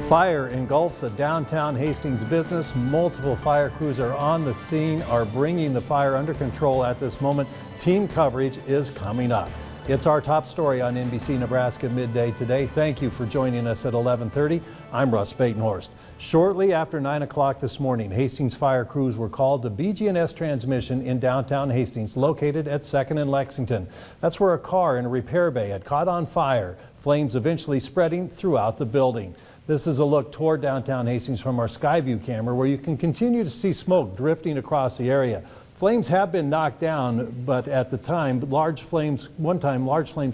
Fire engulfs a downtown Hastings business. Multiple fire crews are on the scene, are bringing the fire under control at this moment. Team coverage is coming up. It's our top story on NBC Nebraska Midday today. Thank you for joining us at 11:30. I'm Russ Batenhorst. Shortly after 9 o'clock this morning, Hastings fire crews were called to Bg&S transmission in downtown Hastings, located at 2nd and Lexington. That's where a car in a repair bay had caught on fire, flames eventually spreading throughout the building. This is a look toward downtown Hastings from our Skyview camera, where you can continue to see smoke drifting across the area. Flames have been knocked down, but at the time, large flames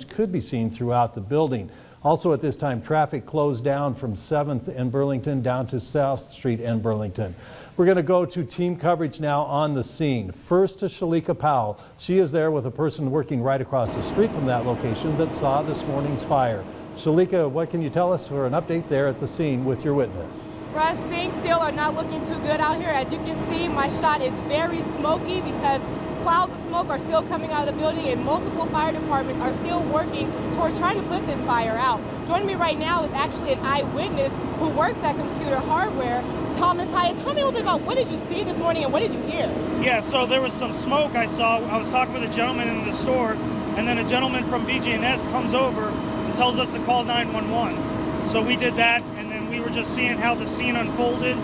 could be seen throughout the building. Also at this time, traffic closed down from 7th and Burlington down to South Street and Burlington. We're going to go to team coverage now on the scene. First to Shalika Powell. She is there with a person working right across the street from that location that saw this morning's fire. Shalika, what can you tell us for an update there at the scene with your witness? Russ, things still are not looking too good out here. As you can see, my shot is very smoky because clouds of smoke are still coming out of the building and multiple fire departments are still working towards trying to put this fire out. Joining me right now is actually an eyewitness who works at Computer Hardware, Thomas Hyatt. Tell me a little bit about what did you see this morning and what did you hear? Yeah, so there was some smoke I saw. I was talking with a gentleman in the store, and then a gentleman from Bg&S comes over and tells us to call 911. So we did that, and then we were just seeing how the scene unfolded.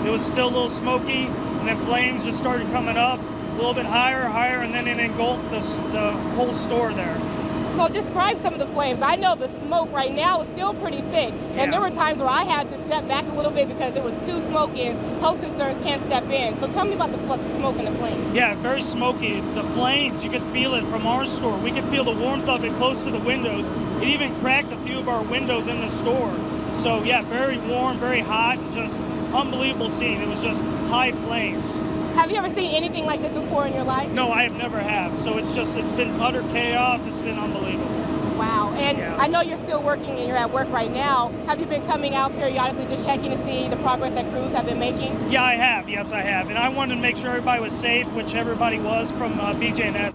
It was still a little smoky, and then flames just started coming up a little bit higher, and then it engulfed the whole store there. So describe some of the flames. I know the smoke right now is still pretty thick, and there were times where I had to step back a little bit because it was too smoky and health concerns can't step in. So tell me about the smoke and the flames. Yeah, very smoky. The flames, you could feel it from our store. We could feel the warmth of it close to the windows. It even cracked a few of our windows in the store. So yeah, very warm, very hot, just unbelievable scene. It was just high flames. Have you ever seen anything like this before in your life? No, I have never have. So it's been utter chaos. It's been unbelievable. Wow. And I know you're still working and you're at work right now. Have you been coming out periodically just checking to see the progress that crews have been making? Yeah, I have. Yes, I have. And I wanted to make sure everybody was safe, which everybody was from Bg&S.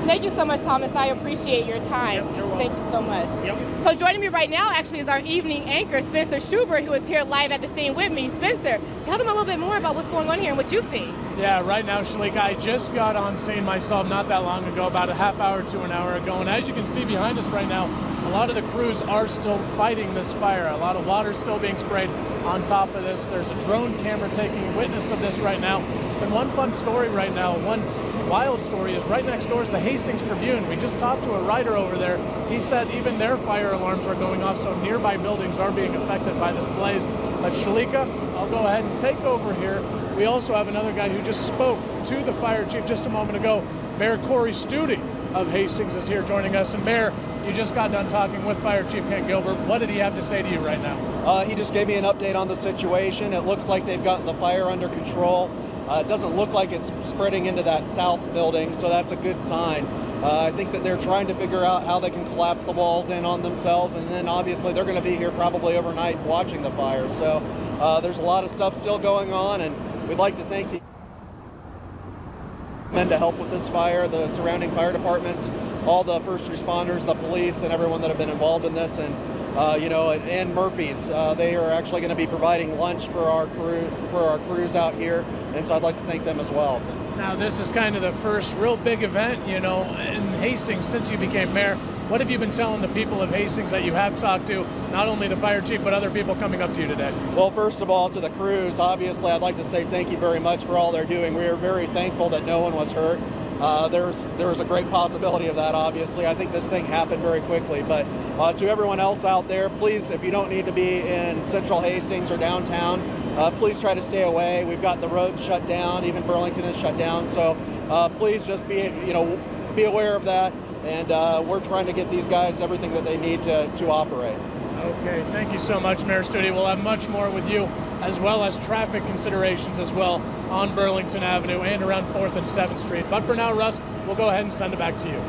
Thank you so much, Thomas. I appreciate your time. Yep, you're welcome. Thank you so much. Yep. So joining me right now actually is our evening anchor, Spencer Schubert, who is here live at the scene with me. Spencer, tell them a little bit more about what's going on here and what you've seen. Yeah, right now, Shalika, I just got on scene myself not that long ago, about a half hour to an hour ago. And as you can see behind us right now, a lot of the crews are still fighting this fire. A lot of water still being sprayed on top of this. There's a drone camera taking witness of this right now. And one fun story right now, one wild story is right next door is the Hastings Tribune. We just talked to a writer over there. He said even their fire alarms are going off, so nearby buildings are being affected by this blaze. But Shalika, I'll go ahead and take over here. We also have another guy who just spoke to the fire chief just a moment ago. Mayor Corey Studi of Hastings is here joining us. And Mayor, you just got done talking with Fire Chief Ken Gilbert. What did he have to say to you right now? He just gave me an update on the situation. It looks like they've gotten the fire under control. It doesn't look like it's spreading into that south building, so that's a good sign. I think that they're trying to figure out how they can collapse the walls in on themselves, and then obviously they're going to be here probably overnight watching the fire. So there's a lot of stuff still going on, and we'd like to thank the men to help with this fire, the surrounding fire departments, all the first responders, the police, and everyone that have been involved in this. And and Murphy's, they are actually going to be providing lunch for our crews out here, and so I'd like to thank them as well. Now, this is kind of the first real big event, in Hastings since you became mayor. What have you been telling the people of Hastings that you have talked to, not only the fire chief, but other people coming up to you today? Well, first of all, to the crews, obviously, I'd like to say thank you very much for all they're doing. We are very thankful that no one was hurt. There was a great possibility of that, obviously. I think this thing happened very quickly. But to everyone else out there, please, if you don't need to be in central Hastings or downtown, please try to stay away. We've got the roads shut down. Even Burlington is shut down. So please just be aware of that. And we're trying to get these guys everything that they need to operate. Okay, thank you so much, Mayor Studi. We'll have much more with you, as well as traffic considerations as well on Burlington Avenue and around 4th and 7th Street. But for now, Russ, we'll go ahead and send it back to you.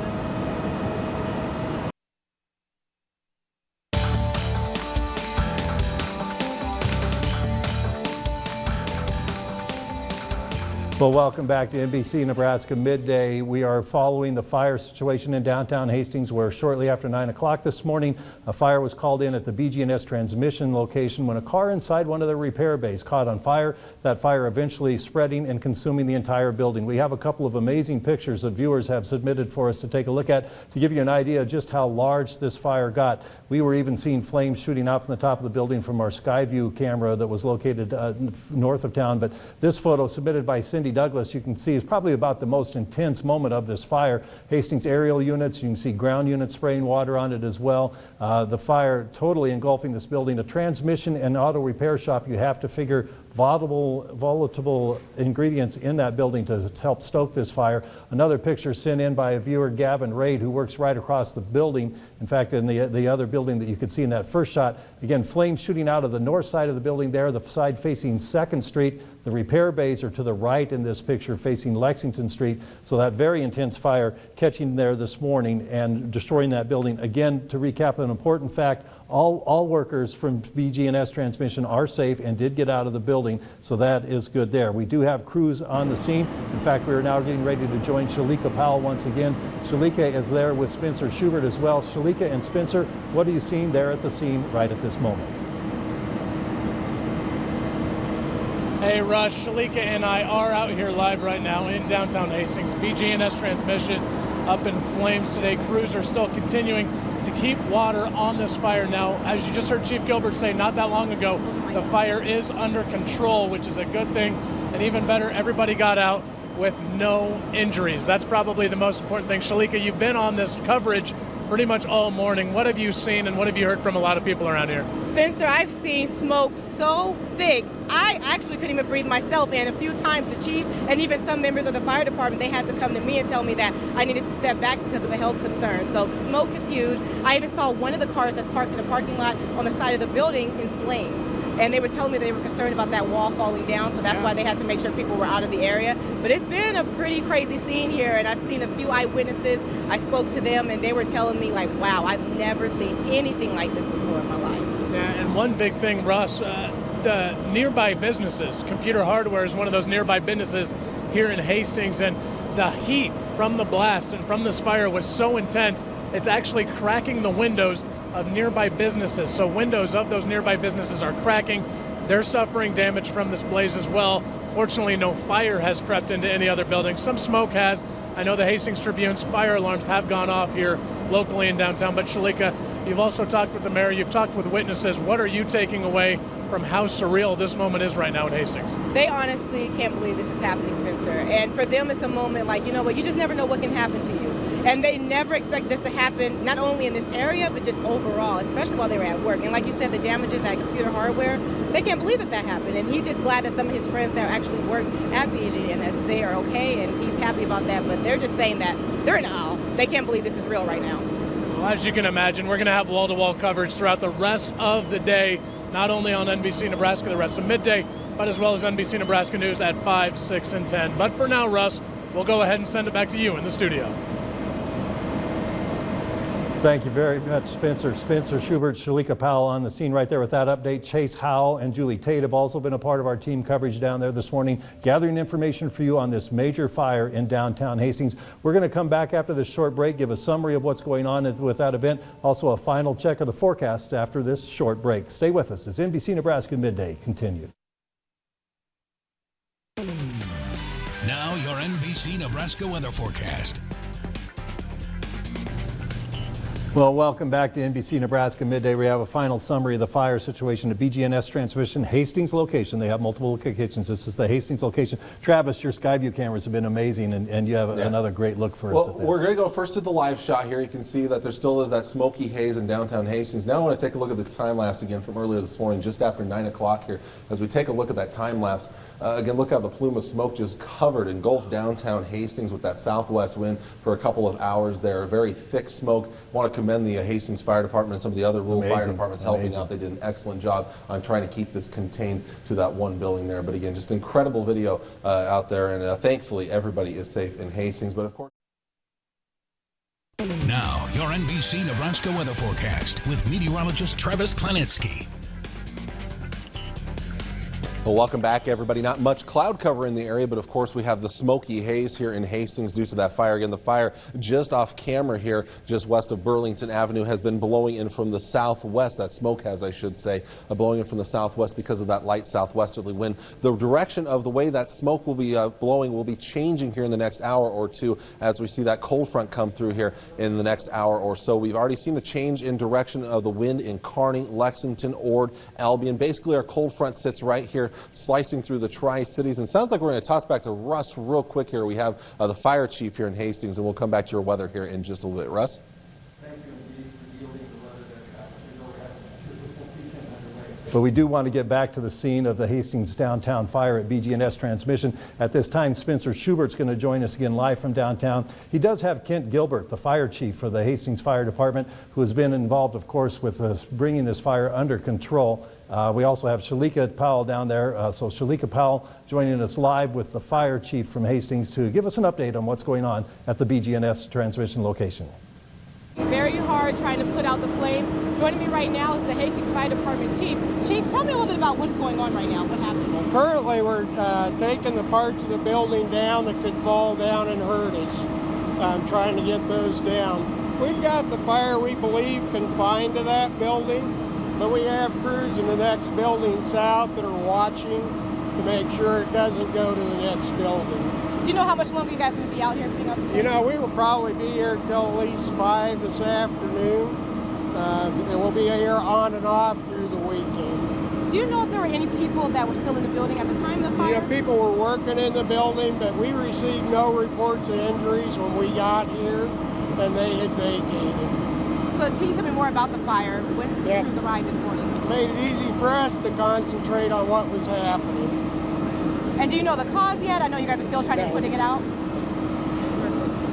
Well, welcome back to NBC Nebraska Midday. We are following the fire situation in downtown Hastings, where shortly after 9 o'clock this morning, a fire was called in at the Bg&S transmission location when a car inside one of the repair bays caught on fire. That fire eventually spreading and consuming the entire building. We have a couple of amazing pictures that viewers have submitted for us to take a look at to give you an idea of just how large this fire got. We were even seeing flames shooting out from the top of the building from our Skyview camera that was located north of town. But this photo submitted by Cindy Douglas, you can see, is probably about the most intense moment of this fire. Hastings aerial units, you can see ground units spraying water on it as well. The fire totally engulfing this building. A transmission and auto repair shop, you have to figure volatile ingredients in that building to help stoke this fire. Another picture sent in by a viewer, Gavin Raid, who works right across the building. In fact, in the other building that you could see in that first shot, again, flames shooting out of the north side of the building there, the side facing 2nd Street. The repair bays are to the right in this picture facing Lexington Street. So that very intense fire catching there this morning and destroying that building. Again, to recap an important fact, all workers from Bg&S transmission are safe and did get out of the building, so that is good there. We do have crews on the scene. In fact, we are now getting ready to join Shalika Powell once again. Shalika is there with Spencer Schubert as well. Shalika and Spencer, what are you seeing there at the scene right at this moment? Hey Rush, Shalika and I are out here live right now in downtown Hastings. Bg&S transmissions up in flames today. Crews are still continuing to keep water on this fire now. As you just heard Chief Gilbert say not that long ago, the fire is under control, which is a good thing. And even better, everybody got out with no injuries. That's probably the most important thing. Shalika, you've been on this coverage pretty much all morning. What have you seen and what have you heard from a lot of people around here? Spencer, I've seen smoke so thick, I actually couldn't even breathe myself. And a few times the chief and even some members of the fire department, they had to come to me and tell me that I needed to step back because of a health concern. So the smoke is huge. I even saw one of the cars that's parked in the parking lot on the side of the building in flames. And they were telling me they were concerned about that wall falling down, so that's why they had to make sure people were out of the area. But it's been a pretty crazy scene here, and I've seen a few eyewitnesses. I spoke to them, and they were telling me, like, wow, I've never seen anything like this before in my life. Yeah, and one big thing, Russ, the nearby businesses, Computer Hardware is one of those nearby businesses here in Hastings, and the heat from the blast and from this fire was so intense, it's actually cracking the windows of nearby businesses. So windows of those nearby businesses are cracking. They're suffering damage from this blaze as well. Fortunately, no fire has crept into any other buildings. Some smoke has. I know the Hastings Tribune's fire alarms have gone off here locally in downtown. But Shalika, you've also talked with the mayor, you've talked with witnesses. What are you taking away from how surreal this moment is right now in Hastings? They honestly can't believe this is happening, Spencer. And for them, it's a moment like, you know what, you just never know what can happen to you. And they never expect this to happen, not only in this area, but just overall, especially while they were at work. And like you said, the damages at Computer Hardware, they can't believe that happened. And he's just glad that some of his friends that actually work at Bg&S, they are okay, and he's happy about that. But they're just saying that they're in awe. They can't believe this is real right now. Well, as you can imagine, we're going to have wall-to-wall coverage throughout the rest of the day, not only on NBC Nebraska the rest of midday, but as well as NBC Nebraska News at 5, 6, and 10. But for now, Russ, we'll go ahead and send it back to you in the studio. Thank you very much, Spencer. Spencer Schubert, Shalika Powell on the scene right there with that update. Chase Howell and Julie Tate have also been a part of our team coverage down there this morning, gathering information for you on this major fire in downtown Hastings. We're going to come back after this short break, give a summary of what's going on with that event, also a final check of the forecast after this short break. Stay with us as NBC Nebraska Midday continues. Now your NBC Nebraska weather forecast. Well, welcome back to NBC Nebraska Midday. We have a final summary of the fire situation at Bg&S transmission, Hastings location. They have multiple locations. This is the Hastings location. Travis, your Skyview cameras have been amazing, and you have another great look for us at this. We're going to go first to the live shot here. You can see that there still is that smoky haze in downtown Hastings. Now I want to take a look at the time lapse again from earlier this morning, just after 9 o'clock here. As we take a look at that time lapse, again, look how the plume of smoke just engulfed downtown Hastings with that southwest wind for a couple of hours there. Very thick smoke. I want to commend the Hastings Fire Department and some of the other rural fire departments helping out. They did an excellent job on trying to keep this contained to that one building there. But again, just incredible video out there, and thankfully everybody is safe in Hastings. But of course. Now, your NBC Nebraska weather forecast with meteorologist Travis Klanitsky. Well, welcome back, everybody. Not much cloud cover in the area, but of course we have the smoky haze here in Hastings due to that fire. Again, the fire just off camera here, just west of Burlington Avenue, has been blowing in from the southwest. That smoke has, I should say, blowing in from the southwest because of that light southwesterly wind. The direction of the way that smoke will be blowing will be changing here in the next hour or two as we see that cold front come through here in the next hour or so. We've already seen a change in direction of the wind in Kearney, Lexington, Ord, Albion. Basically, our cold front sits right here, slicing through the Tri-Cities. And sounds like we're going to toss back to Russ real quick here. We have the fire chief here in Hastings, and we'll come back to your weather here in just a little bit. Russ? Thank you indeed for yielding the weather that we know we have a beautiful weekend underway. But we do want to get back to the scene of the Hastings downtown fire at Bg&S Transmission. At this time, Spencer Schubert's going to join us again live from downtown. He does have Kent Gilbert, the fire chief for the Hastings Fire Department, who has been involved, of course, with bringing this fire under control. We also have Shalika Powell down there. So Shalika Powell joining us live with the fire chief from Hastings to give us an update on what's going on at the Bg&S transmission location. Very hard trying to put out the flames. Joining me right now is the Hastings Fire Department chief. Chief, tell me a little bit about what is going on right now. What happened? Well, currently, we're taking the parts of the building down that could fall down and hurt us. Trying to get those down. We've got the fire, we believe, confined to that building. But we have crews in the next building south that are watching to make sure it doesn't go to the next building. Do you know how much longer you guys are going to be out here putting up the flames? You know, we will probably be here till at least 5 this afternoon. And we'll be here on and off through the weekend. Do you know if there were any people that were still in the building at the time of the fire? Yeah, people were working in the building, but we received no reports of injuries when we got here, and they had vacated. So can you tell me more about the fire? When did the crews arrive this morning? It made it easy for us to concentrate on what was happening. And do you know the cause yet? I know you guys are still trying to putting it out.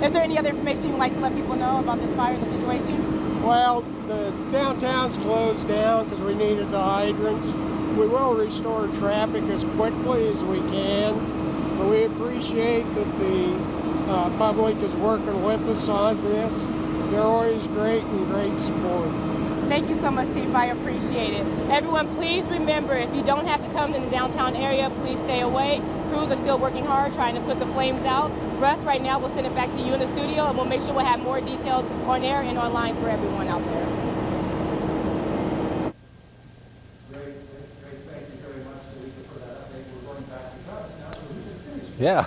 Is there any other information you would like to let people know about this fire and the situation? Well, the downtown's closed down because we needed the hydrants. We will restore traffic as quickly as we can, but we appreciate that the public is working with us on this. They're always great and great support. Thank you so much, Chief. I appreciate it. Everyone, please remember, if you don't have to come in the downtown area, please stay away. Crews are still working hard trying to put the flames out. Russ, right now, we'll send it back to you in the studio, and we'll make sure we'll have more details on air and online for everyone out there. Great. Thank you very much, Lisa, for that update. We're going back to Travis now, so we can finish. Yeah.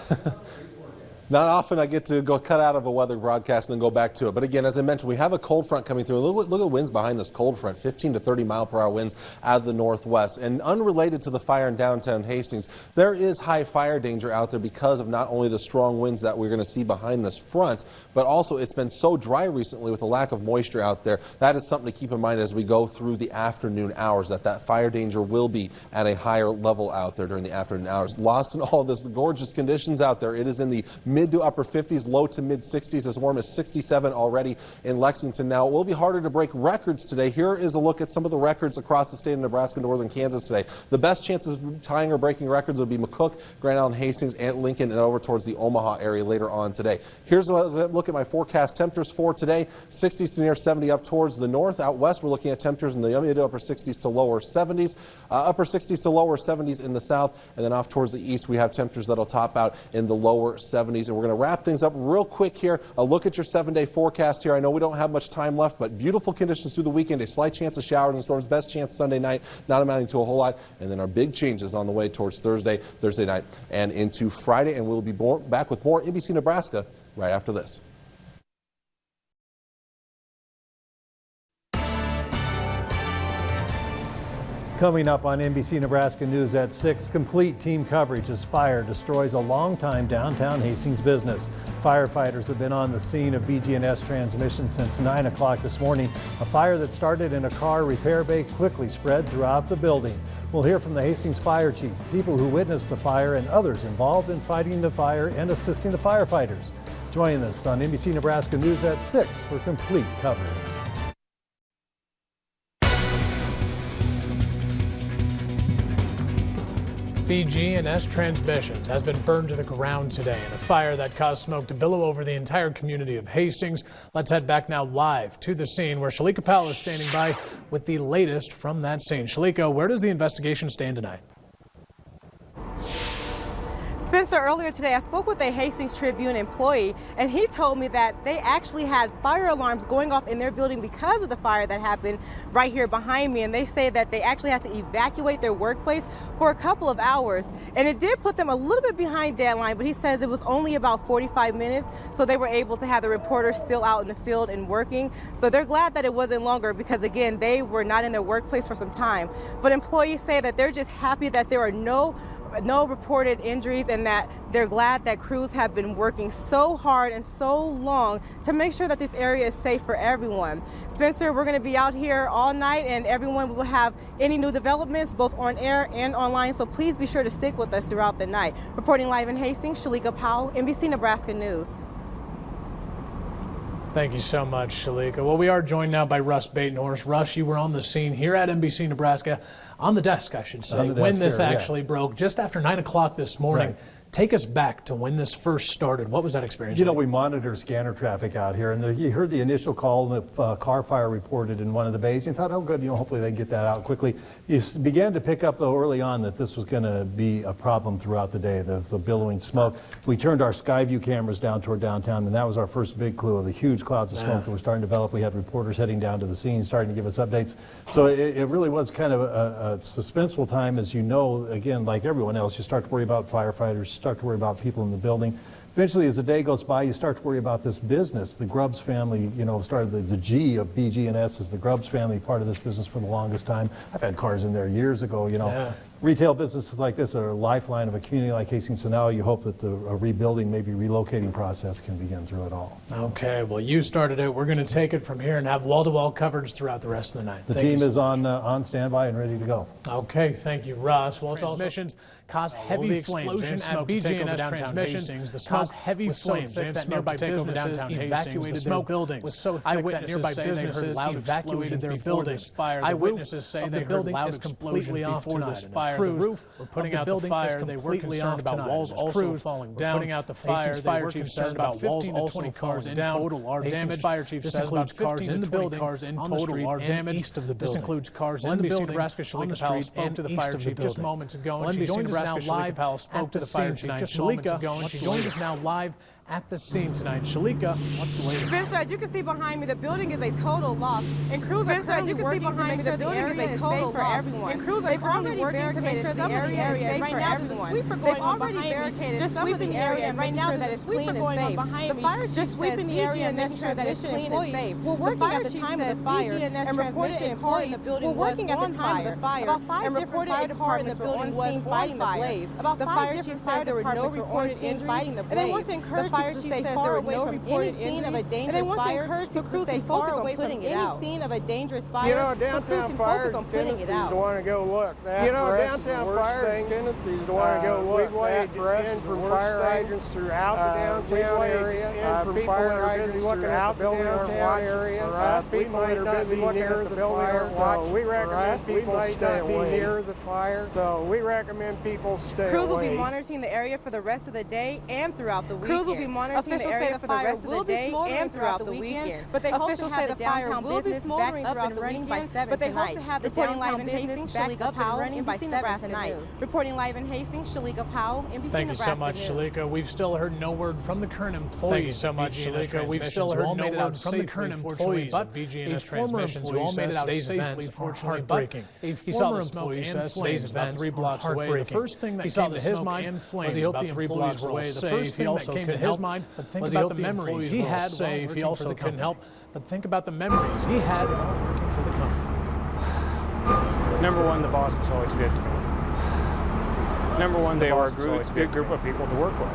Not often I get to go cut out of a weather broadcast and then go back to it. But again, as I mentioned, we have a cold front coming through. Look at winds behind this cold front, 15 to 30 mile per hour winds out of the northwest. And unrelated to the fire in downtown Hastings, there is high fire danger out there because of not only the strong winds that we're going to see behind this front, but also it's been so dry recently with the lack of moisture out there. That is something to keep in mind as we go through the afternoon hours, that fire danger will be at a higher level out there during the afternoon hours. Lost in all of this gorgeous conditions out there, it is in the mid to upper 50s, low to mid 60s, as warm as 67 already in Lexington. Now, it will be harder to break records today. Here is a look at some of the records across the state of Nebraska and northern Kansas today. The best chances of tying or breaking records would be McCook, Grand Island, Hastings, and Lincoln, and over towards the Omaha area later on today. Here's a look at my forecast temperatures for today. 60s to near 70 up towards the north. Out west, we're looking at temperatures in the mid to upper 60s to lower 70s. Upper 60s to lower 70s in the south, and then off towards the east, we have temperatures that'll top out in the lower 70s. And we're going to wrap things up real quick here. A look at your 7-day forecast here. I know we don't have much time left, but beautiful conditions through the weekend. A slight chance of showers and storms. Best chance Sunday night, not amounting to a whole lot. And then our big changes on the way towards Thursday night, and into Friday. And we'll be back with more NBC Nebraska right after this. Coming up on NBC Nebraska News at 6, complete team coverage as fire destroys a longtime downtown Hastings business. Firefighters have been on the scene of Bg&S transmission since 9 o'clock this morning. A fire that started in a car repair bay quickly spread throughout the building. We'll hear from the Hastings Fire Chief, people who witnessed the fire, and others involved in fighting the fire and assisting the firefighters. Join us on NBC Nebraska News at 6 for complete coverage. Bg&S Transmissions has been burned to the ground today in a fire that caused smoke to billow over the entire community of Hastings. Let's head back now live to the scene where Shalika Powell is standing by with the latest from that scene. Shalika, where does the investigation stand tonight? Spencer, earlier today I spoke with a Hastings Tribune employee, and he told me that they actually had fire alarms going off in their building because of the fire that happened right here behind me, and they say that they actually had to evacuate their workplace for a couple of hours, and it did put them a little bit behind deadline, but he says it was only about 45 minutes, so they were able to have the reporters still out in the field and working. So they're glad that it wasn't longer because, again, they were not in their workplace for some time. But employees say that they're just happy that there are no reported injuries, and that they're glad that crews have been working so hard and so long to make sure that this area is safe for everyone. Spencer, we're going to be out here all night, and everyone will have any new developments both on air and online, so please be sure to stick with us throughout the night. Reporting live in Hastings, Shalika Powell, NBC Nebraska News. Thank you so much, Shalika. Well, we are joined now by Russ Batenhorst. Russ, you were on the scene here at NBC Nebraska, on the desk, I should say, when this actually broke, just after 9 o'clock this morning. Right. Take us back to when this first started. What was that experience You know, like? we monitor scanner traffic out here, and you heard the initial call, and the car fire reported in one of the bays. You thought, oh, good, hopefully they get that out quickly. You began to pick up, though, early on that this was going to be a problem throughout the day, the billowing smoke. We turned our Skyview cameras down toward downtown, and that was our first big clue of the huge clouds of smoke that were starting to develop. We had reporters heading down to the scene, starting to give us updates. So it really was kind of a suspenseful time, as you know. Again, like everyone else, you start to worry about firefighters, start to worry about people in the building. Eventually, as the day goes by, you start to worry about this business. The Grubbs family, started the G of Bg&S is the Grubbs family, part of this business for the longest time. I've had cars in there years ago, Retail businesses like this are a lifeline of a community like Hastings, so now you hope that the rebuilding, maybe relocating process can begin through it all. Okay, well, you started it. We're going to take it from here and have wall-to-wall coverage throughout the rest of the night. The team is on standby and ready to go. Okay, thank you, Russ. Well, transmissions caused heavy flames and smoke to take over downtown Hastings. The smoke heavy flames and smoke to take over downtown Hastings. The smoke buildings was so thick that nearby businesses evacuated their buildings. Eyewitnesses say they heard loud explosions before this fire. The roof were putting out the fire. They were concerned about walls also falling down. Putting out the fire. Fire chief says about 15 to 20 cars in total are damaged. Fire chief says about cars in the building, cars in total are damaged. East of the building. This includes cars in the building, Nebraska, Shalika Powell spoke to the fire chief just moments ago. She joined us now live spoke to the fire chief just moments ago. And she joined us now live at the scene tonight. Shalika, what's the latest? Spencer, as you can see behind me, the building is a total loss, and crews are currently working to make sure the building is a total loss for everyone. And crews are currently working to make sure the area is safe for everyone. They've already barricaded just sweeping the area and making sure that it's clean and safe. The fire just sweeping the area and making sure that it's clean and safe. We're working at the time of the fire, and reported employees were working at the time of the fire, and reported fire departments were on scene fighting the blaze. About the fire chief says there were no reported injuries, and they want to encourage fire chief says there were no reported injuries, of a dangerous fire, so crews can focus on putting any scene of a dangerous fire, so crews can focus on putting it out. To want to go look. Downtown fire's tendencies to want to go look. We've waited in for fire hydrants throughout the downtown area. People that are busy looking at the downtown area. People that are busy looking at the building aren't watching. We recommend people stay away near the fire. So we recommend people stay away. Crews will be monitoring the area for the rest of the day and throughout the weekend. Crews will be monitoring the area for the rest of the day and throughout the weekend. But they hope to have the downtown business back up and running by 7 tonight. Reporting live in Hastings, Shalika Powell, NBC Nebraska News. Reporting live in Hastings, Shalika Powell, NBC Nebraska News. Thank you so much, Shalika. We've still heard no word from the current employees. Thank you so much, Shalika. We've still heard no word from the current employees, but Bg&S transmissions who all made it out safely, fortunately, heartbreaking. He saw the smoke and flames about 3 blocks away. The first thing that came to his mind was he hoped the employees were all safe. He also came to his mind, but think about the memories he had safe. He also couldn't help but think about the memories he had while working for the company. Number one, the boss was always good to me. Number one, they were a good group of people to work with.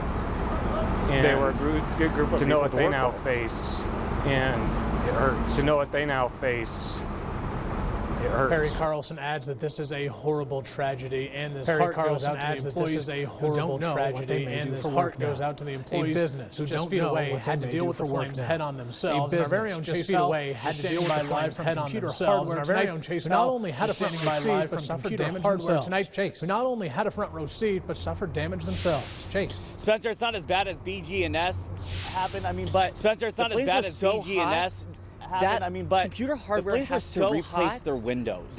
And they were a good group of people to know what they now face, and it hurts. To know what they now face, it hurts. Perry Carlson adds that this is a horrible tragedy, and this heart goes out to the employees who don't know what they may do for work. Goes out to the employees who just feet away had to deal with the flames head on themselves. Our very own Chase away had to deal with the flames head on themselves. Our very own Chase not only had a front row seat but suffered damage themselves. Tonight, Chase, who not only had a front row seat but suffered damage themselves. Chase. Spencer, it's not as bad as Bg&S happened. But Spencer, it's not as bad as Bg&S happened. But computer hardware has to replace their windows.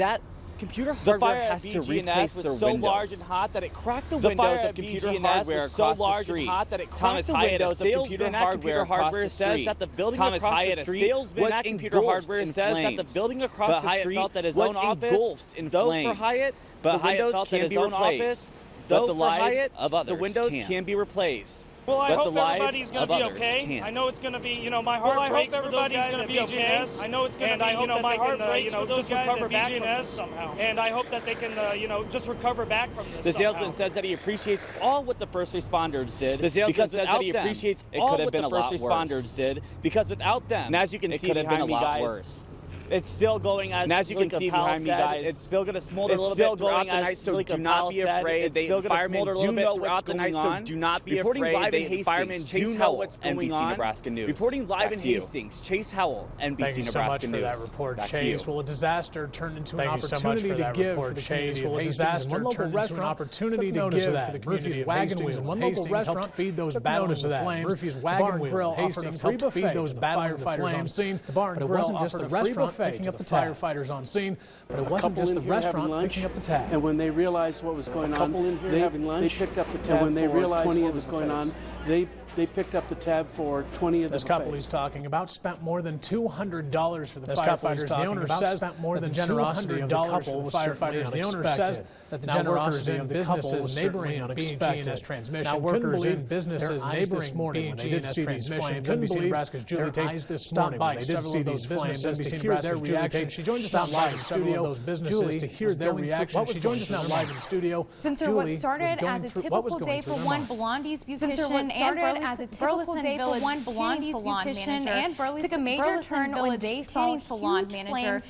computer The hardware fire has at to replace Bg&S their was so windows. large and hot that it cracked the The windows fire of at computer Bg&S hardware was so across the large and street. hot that it Thomas cracked the Hyatt, windows a of computer salesman at hardware computer hardware, across the says street. that the building Thomas across Hyatt, the a street salesman was at computer engulfed hardware, in says that the flames. building across But the Hyatt street felt that his was own office, engulfed in though flames. for Hyatt, But the Hyatt windows felt that can his be own replaced. office, Though but the for lives Hyatt, of others the windows can't. can be replaced. Well, I but hope the lives everybody's going of to be others okay. can't. I know it's going to be, you know, my heart breaks for those guys at Bg&S. I know it's going to be, you know, my heart breaks for those guys at Bg&S somehow. And I hope that they can, you know, just recover back from this. The salesman says that he appreciates all what the first responders did. The salesman because says that he appreciates all what the first responders did. Because without them, And as you can it see could have been a behind me, lot guys, worse. It's still going as And as you can see behind me, guys, it's still going to smolder a it's little still bit throughout going the night, as so do Silicon not Powell be said. afraid. It's The still gonna firemen smolder a little do bit know throughout what's the going night, so on. do not be Reporting afraid. live in The Hastings, firemen Chase do know Howell, what's going NBC on. Nebraska News. Reporting live Back in to you. Hastings, Chase Howell, NBC Thank you so much Nebraska for News. that report, Back Chase. to you. Well, a disaster turned into an Thank you so much opportunity for to that give report, for the Chase. community Well, of a Hastings. disaster One local turned into an restaurant opportunity took to notice give of for that. the community Murphy's of Wagon Hastings, Wheel and in one local Hastings restaurant helped feed those took battling notice the of that. flames. Murphy's The Wagon Bar and Wheel Grill in offered a Hastings free helped buffet feed to those the battling the firefighters on flames. scene. The Bar and But it Grill wasn't just the offered a free restaurant buffet picking to up the the tab. firefighters on scene, but it A wasn't couple just in the here having restaurant lunch, picking up the tab. and when they realized what was going on, they picked up the tab. And when they realized what was going on, they picked up the tab for 20 of the This couple buffets. he's talking about spent more than $200 for the This couple he's firefighters. The talking owner about says spent more that than the generosity of the $200 couple was firefighters. The owner says that the generosity of the couple was neighboring Bg&S Transmission. Now workers in businesses neighboring Bg&S Transmission couldn't believe NBC Julie Tate stopped by they did see these flames. NBC to hear their reaction. She joins us now live in studio. Those businesses to hear their reaction. She joins us now live in studio. Spencer, what started as a typical day for one Blondie's beautician and Burley's took a major turn when they saw huge flames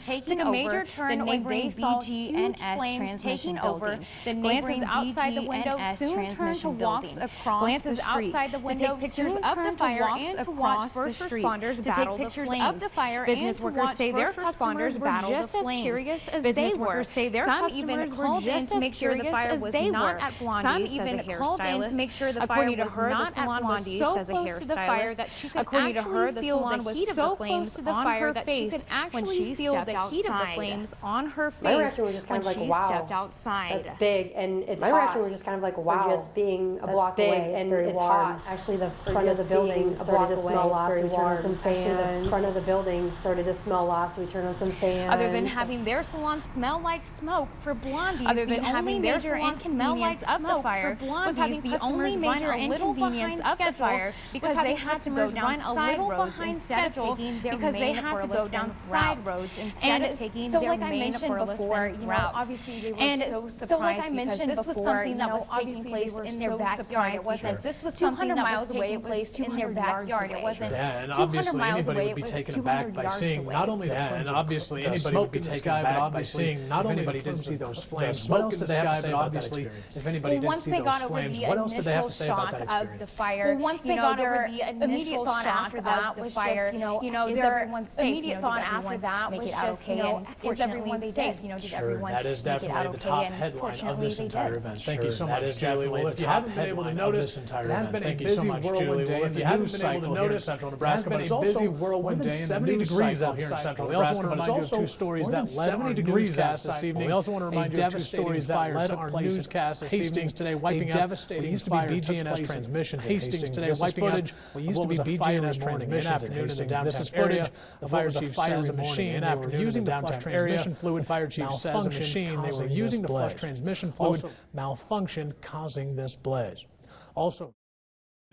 taking over the neighboring Bg&S transmission building. The neighbors outside the window soon turned to walks across the street to take pictures of the fire and to watch first responders battle the flames. Business workers say their customers were just as curious as they were. Some even called in to make sure the fire was not at Blondie's, says a hairstylist. According to her, the salon was so close to the fire that she could actually feel the heat of the flames on her face when she feel the heat of the flames on her face. My reaction was just kind of like, wow, stepped outside. That's big, and it's My hot. reaction was just kind of like, wow, For just being a that's block big away, and it's hot. hot. Actually, the front of the building started to smell lost, so we turned on some fans. Actually, the front of the building started to smell lost, so we turned on some fans. Other than having their salon smell like smoke for Blondie's, the only major inconvenience of the fire was having the only major inconvenience of the fire because they had to go down side roads instead of taking their because they had to go down side roads instead of taking their main Burleson route. Obviously they were And so so like surprised I because mentioned this was before, something that was taking place in their backyard. It wasn't. This was something 200 that miles was away. taking It was place in their 200 backyard. yards It wasn't. Yeah, and 200 obviously miles anybody away. would be It was taken 200 aback by yards seeing away. not only the flames, and obviously anybody would be taken aback by seeing not only anybody didn't see those flames. What else did they have to say about that experience? If anybody didn't see those flames, what else did they have to say about that experience? Of the fire. Once they got over the immediate thought after that was fire, just, is their everyone safe? immediate thought after that was just, is everyone safe? Did everyone that is make it out definitely the okay? top And headline of fortunately this they entire did. event. Thank you so much, Julie. Well, if you haven't been able to notice, it has been a busy whirlwind day. If you haven't been able to notice, Central Nebraska, but it's also busy whirlwind day, 70 degrees out here in Central Nebraska. We also want to remind you of two stories that led 70 degrees out this evening. We also want to remind you of two stories that led our newscast this evening today, wiping out devastating fire Bg&S transmissions. Hastings today, wiping out what used to be Bg&S transmissions in Hastings. This is footage. The fire chief says a machine after using the flush transmission fluid. Fire chief says a machine they were using to flush transmission fluid malfunctioned, causing this blaze. Also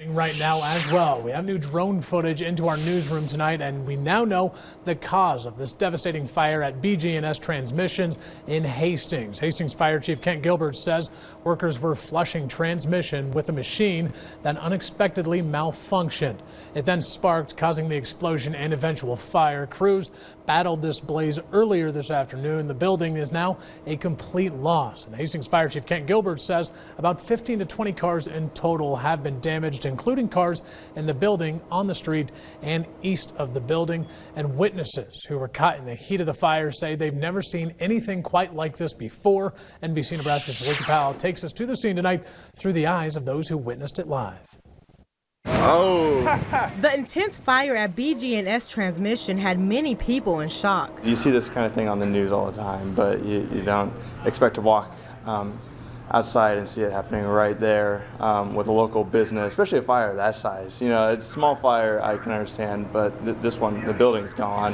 right now as well, we have new drone footage into our newsroom tonight, and we now know the cause of this devastating fire at Bg&S Transmissions in Hastings. Hastings Fire Chief Kent Gilbert says workers were flushing transmission with a machine that unexpectedly malfunctioned. It then sparked, causing the explosion and eventual fire. Crews battled this blaze earlier this afternoon. The building is now a complete loss. And Hastings Fire Chief Kent Gilbert says about 15 to 20 cars in total have been damaged, including cars in the building, on the street, and east of the building. And witnesses who were caught in the heat of the fire say they've never seen anything quite like this before. NBC Nebraska's Ricky Powell takes us to the scene tonight through the eyes of those who witnessed it live. Oh! The intense fire at Bg&S Transmission had many people in shock. You see this kind of thing on the news all the time, but you don't expect to walk outside and see it happening right there with a local business, especially a fire that size. You know, it's a small fire, I can understand, but this one, the building's gone.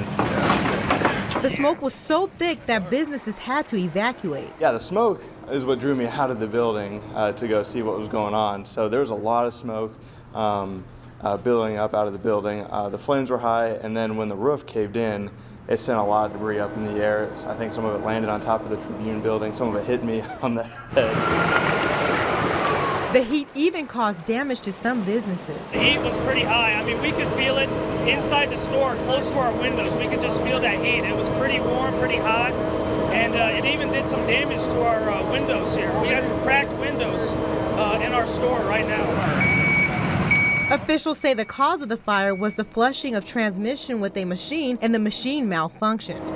The smoke was so thick that businesses had to evacuate. Yeah, the smoke is what drew me out of the building to go see what was going on. So there was a lot of smoke building up out of the building. The flames were high, and then when the roof caved in, it sent a lot of debris up in the air. I think some of it landed on top of the Tribune building. Some of it hit me on the head. The heat even caused damage to some businesses. The heat was pretty high. I mean, we could feel it inside the store, close to our windows. We could just feel that heat. It was pretty warm, pretty hot, and it even did some damage to our windows here. We had some cracked windows in our store right now. Officials say the cause of the fire was the flushing of transmission with a machine, and the machine malfunctioned.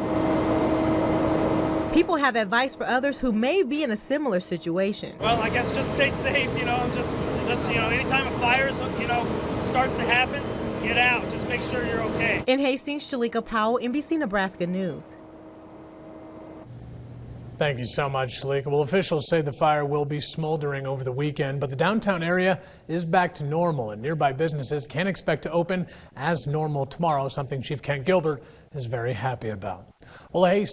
People have advice for others who may be in a similar situation. Well, I guess just stay safe, you know, just you know, anytime a fire, you know, starts to happen, get out. Just make sure you're okay. In Hastings, Shalika Powell, NBC Nebraska News. Thank you so much, Shalika. Well, officials say the fire will be smoldering over the weekend, but the downtown area is back to normal, and nearby businesses can expect to open as normal tomorrow, something Chief Kent Gilbert is very happy about. Well, Hastings